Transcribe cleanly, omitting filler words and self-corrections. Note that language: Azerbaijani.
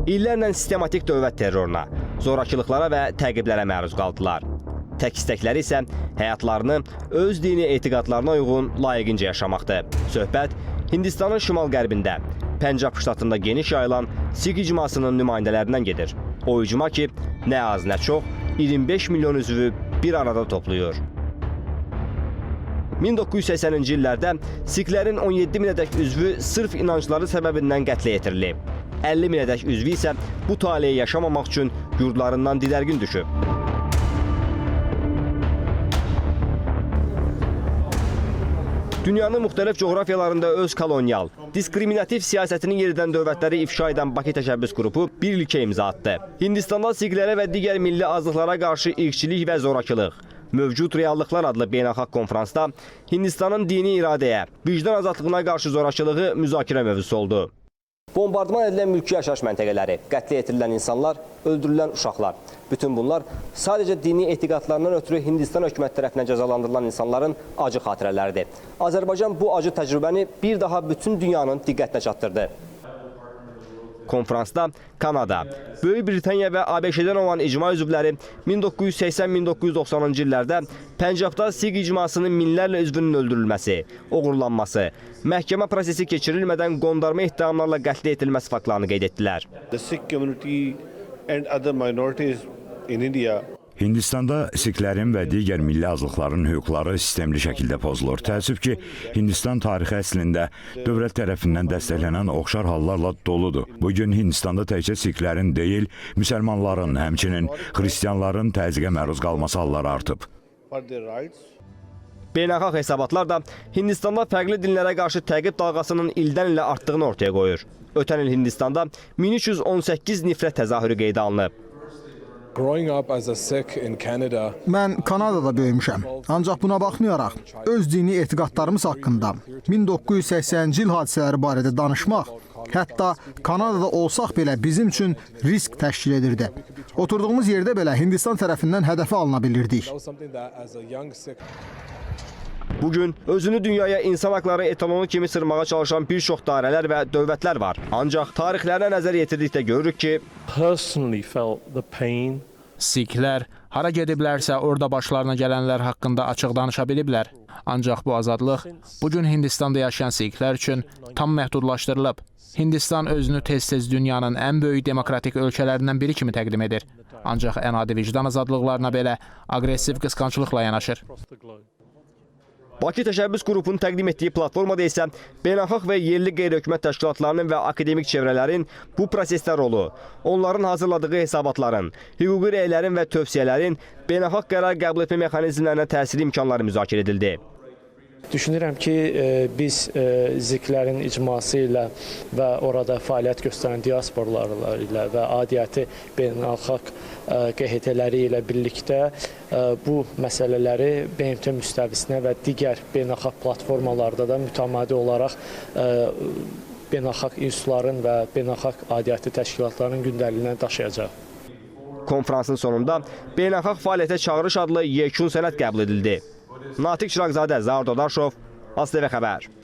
İllərlə sistematik dövlət terroruna, zorakılıqlara və təqiblərə məruz qaldılar. Tək istəkləri isə həyatlarını öz dini etiqadlarına uyğun layiqincə yaşamaqdır. Söhbət Hindistanın şimal-qərbində, Pəncab ştatında geniş yayılan Sikh icmasının nümayəndələrindən gedir. O icma ki, nə az nə çox 25 milyon üzvü bir arada toplayır. 1980-ci illərdə Sikhlərin 17 minədək üzvü sırf inancları səbəbindən qətlə yetirilib. 50 minədək üzvü isə bu taleyi yaşamamaq üçün yurdlarından didərgin düşüb. Dünyanın müxtəlif coğrafiyalarında öz kolonyal, diskriminativ siyasətini yeridən dövlətləri ifşa edən Bakı təşəbbüs qrupu bir ilkə imza atdı. Hindistanda Sikhlərə və digər milli azlıqlara qarşı irqçilik və zorakılıq, Mövcud Reallıqlar adlı beynəlxalq konfransda Hindistanın dini iradəyə, vicdan azadlığına qarşı zorakılığı müzakirə mövzusu oldu. Bombardman edilən mülki yaşayış məntəqələri, qətlə yetirilən insanlar, öldürülən uşaqlar. Bütün bunlar sadəcə dini etiqadlarından ötürü Hindistan hökuməti tərəfindən cəzalandırılan insanların acı xatirələridir. Azərbaycan bu acı təcrübəni bir daha bütün dünyanın diqqətinə çatdırdı. Konfransda Kanada, Böyük Britaniya və ABŞ-dən olan icma üzvləri 1980-1990-cı illərdə Pəncabda Sikh icmasının minlərlə üzvünün öldürülməsi, oğurlanması, məhkəmə prosesi keçirilmədən qondarma ittihamlarla qətlə yetirilməsi faktlarını qeyd etdilər. Hindistanda Sikhlərin və digər milli azlıqların hüquqları sistemli şəkildə pozulur. Təəssüf ki, Hindistan tarixi əslində dövlət tərəfindən dəstəklənən oxşar hallarla doludur. Bugün Hindistanda təkcə Sikhlərin deyil, müsəlmanların, həmçinin xristianların təzyiqə məruz qalması halları artıb. Beynəlxalq hesabatlar da Hindistanda fərqli dinlərə qarşı təqib dalğasının ildən ilə artdığını ortaya qoyur. Ötən il Hindistanda 1318 nifrət təzahürü qeydə alınıb. Mən Kanadada böyümüşəm. Ancaq buna baxmayaraq, öz dini etiqadlarımız haqqında 1980-ci il hadisələri barədə danışmaq, hətta Kanadada olsaq belə bizim üçün risk təşkil edirdi. Oturduğumuz yerdə belə Hindistan tərəfindən hədəfə alına bilirdik. Bugün özünü dünyaya insan haqları etalonu kimi sırmağa çalışan bir çox dairələr və dövlətlər var. Ancaq tarixlərinə nəzər yetirdikdə görürük ki, Sikhlər hara gediblərsə orada başlarına gələnlər haqqında açıq danışa biliblər. Ancaq bu azadlıq bugün Hindistanda yaşayan Sikhlər üçün tam məhdudlaşdırılıb. Hindistan özünü tez-tez dünyanın ən böyük demokratik ölkələrindən biri kimi təqdim edir. Ancaq ən adi vicdan azadlıqlarına belə aqressiv qısqanclıqla yanaşır. Bakı təşəbbüs qrupunun təqdim etdiyi platformada isə beynəlxalq və yerli qeyri-hökumət təşkilatlarının və akademik çevrələrin bu prosesdə rolu, onların hazırladığı hesabatların, hüquqi rəylərin və tövsiyələrin beynəlxalq qərar qəbul etmə mexanizmlərinə təsiri imkanları müzakirə edildi. Düşünürəm ki, biz Sikhlərin icması ilə və orada fəaliyyət göstərən diasporalarla ilə və adiyyəti beynəlxalq QHT-ləri ilə birlikdə bu məsələləri BMT müstəvisinə və digər beynəlxalq platformalarda da mütəmadi olaraq beynəlxalq institutların və beynəlxalq adiyyəti təşkilatlarının gündəliyinə daşıyacaq. Konfransın sonunda beynəlxalq fəaliyyətə çağırış adlı yekun sənəd qəbul edildi. Natiq Çıraqzadə, Zaur Dodaşov, ASTV Xəbər.